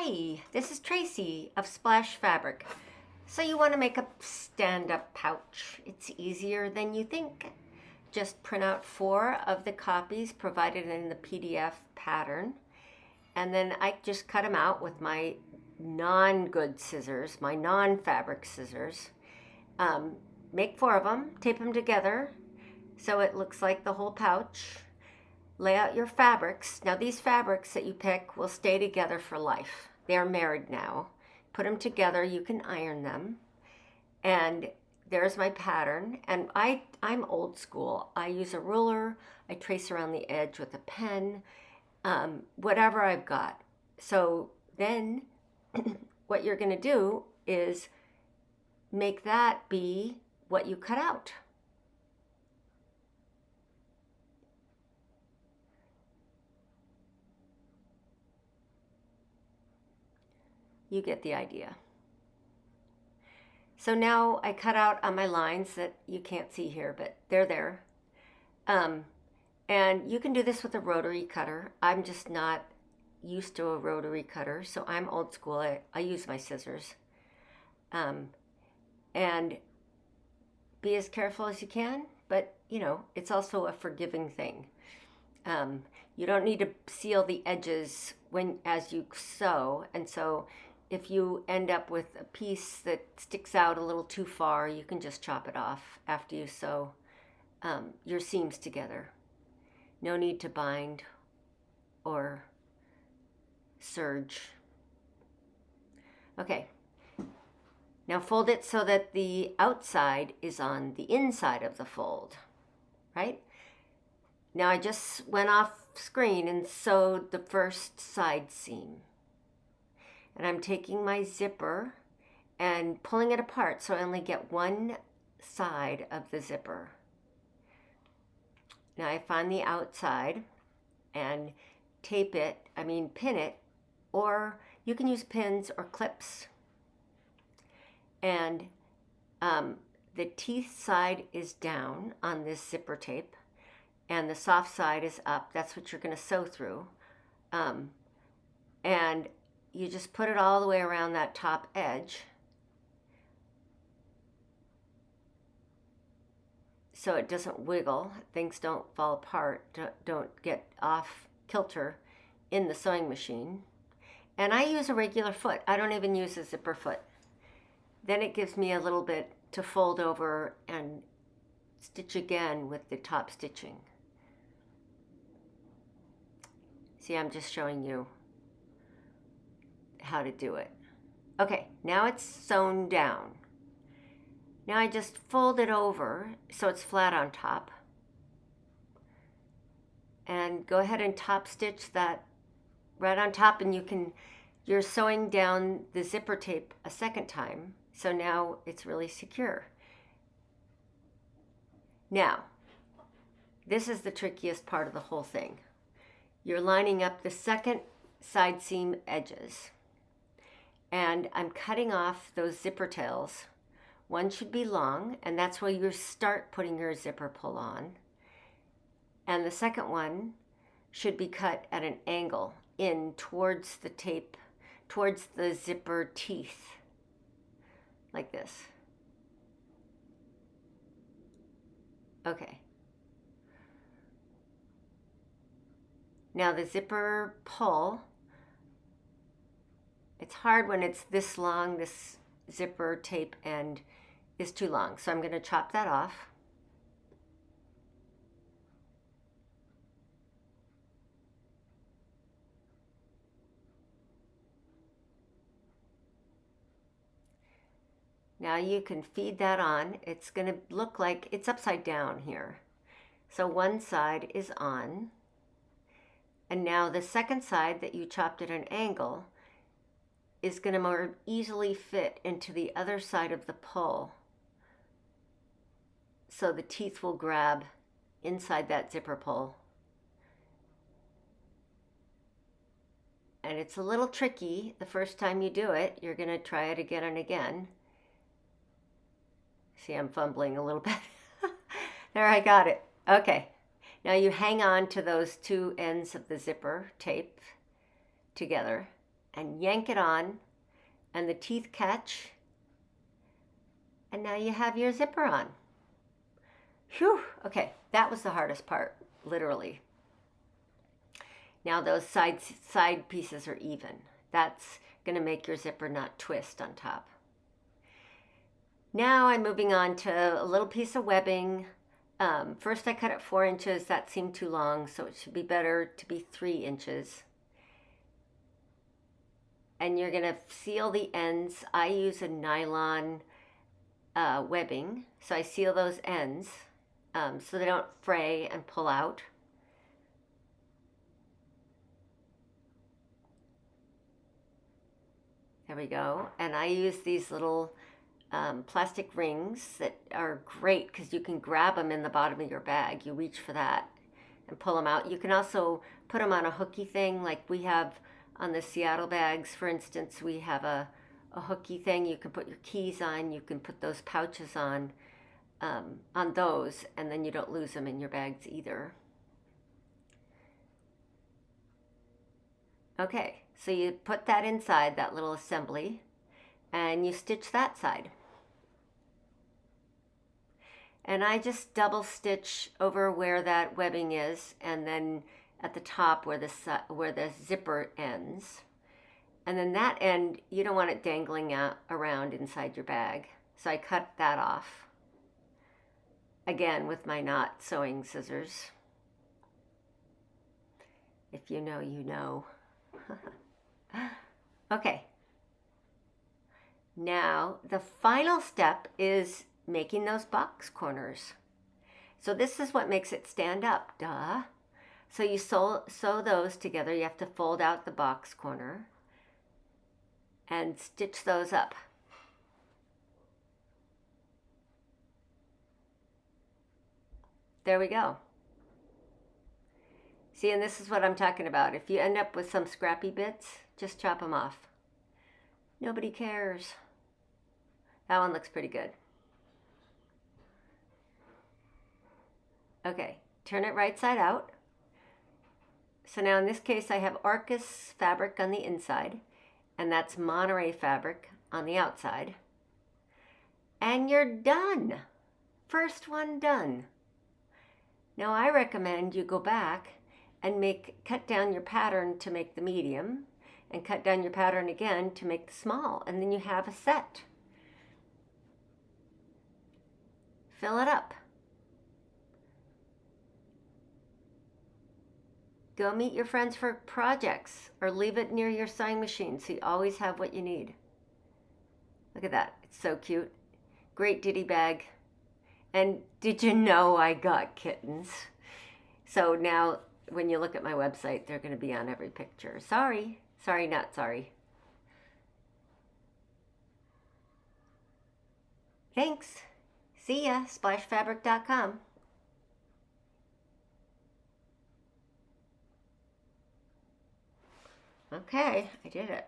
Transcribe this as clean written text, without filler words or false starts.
Hi, this is Tracy of Splash Fabric. So you want to make a stand-up pouch. It's easier than you think. Just print out 4 of the copies provided in the PDF pattern. And then I just cut them out with my non-good scissors, my non-fabric scissors. Make 4 of them, tape them together so it looks like the whole pouch. Lay out your fabrics. Now these fabrics that you pick will stay together for life. They are married now. Put them together, you can iron them. And there's my pattern. And I'm old school. I use a ruler, I trace around the edge with a pen, whatever I've got. So then what you're gonna do is make that be what you cut out. You get the idea. So now I cut out on my lines that you can't see here, but they're there. And you can do this with a rotary cutter. I'm just not used to a rotary cutter, so I'm old school. I use my scissors. And be as careful as you can, but you know, it's also a forgiving thing. You don't need to seal the edges as you sew, and so if you end up with a piece that sticks out a little too far, you can just chop it off after you sew your seams together. No need to bind or serge. Okay, now fold it so that the outside is on the inside of the fold, right? Now I just went off screen and sewed the first side seam. And I'm taking my zipper and pulling it apart so I only get one side of the zipper. Now I find the outside and pin it, or you can use pins or clips. And the teeth side is down on this zipper tape and the soft side is up. That's what you're gonna sew through. And you just put it all the way around that top edge so it doesn't wiggle, things don't fall apart, don't get off kilter in the sewing machine. And I use a regular foot. I don't even use a zipper foot. Then it gives me a little bit to fold over and stitch again with the top stitching. See, I'm just showing you how to do it. Okay, now it's sewn down. Now I just fold it over so it's flat on top. And go ahead and top stitch that right on top, and you're sewing down the zipper tape a second time, so now it's really secure. Now, this is the trickiest part of the whole thing. You're lining up the second side seam edges. And I'm cutting off those zipper tails. One should be long, and that's where you start putting your zipper pull on. And the second one should be cut at an angle in towards the tape, towards the zipper teeth, like this. Okay. Now the zipper pull, it's hard when it's this long, this zipper tape end is too long. So I'm going to chop that off. Now you can feed that on. It's going to look like it's upside down here. So one side is on. And now the second side that you chopped at an angle is going to more easily fit into the other side of the pull. So the teeth will grab inside that zipper pull. And it's a little tricky the first time you do it. You're going to try it again and again. See, I'm fumbling a little bit. There, I got it. Okay. Now you hang on to those 2 ends of the zipper tape together and yank it on, and the teeth catch, and now you have your zipper on. Whew, okay, that was the hardest part, literally. Now those side pieces are even. That's gonna make your zipper not twist on top. Now I'm moving on to a little piece of webbing. First I cut it 4 inches, that seemed too long, so it should be better to be 3 inches. And you're gonna seal the ends. I use a nylon webbing, so I seal those ends so they don't fray and pull out. There we go. And I use these little plastic rings that are great because you can grab them in the bottom of your bag. You reach for that and pull them out. You can also put them on a hooky thing like we have on the Seattle bags. For instance, we have a hooky thing you can put your keys on. You can put those pouches on those, and then you don't lose them in your bags either. Okay, so you put that inside, that little assembly, and you stitch that side. And I just double stitch over where that webbing is, and then at the top where the zipper ends. And then that end, you don't want it dangling out around inside your bag. So I cut that off. Again, with my knot sewing scissors. If you know, you know. Okay. Now, the final step is making those box corners. So this is what makes it stand up, duh. So you sew those together. You have to fold out the box corner and stitch those up. There we go. See, and this is what I'm talking about. If you end up with some scrappy bits, just chop them off. Nobody cares. That one looks pretty good. Okay, turn it right side out. So now in this case, I have Orcas fabric on the inside, and that's Monterey fabric on the outside. And you're done. First one done. Now I recommend you go back and cut down your pattern to make the medium, and cut down your pattern again to make the small, and then you have a set. Fill it up. Go meet your friends for projects, or leave it near your sewing machine so you always have what you need. Look at that, it's so cute. Great ditty bag. And did you know I got kittens? So now when you look at my website, they're gonna be on every picture. Sorry, not sorry. Thanks. See ya, splashfabric.com. Okay, I did it.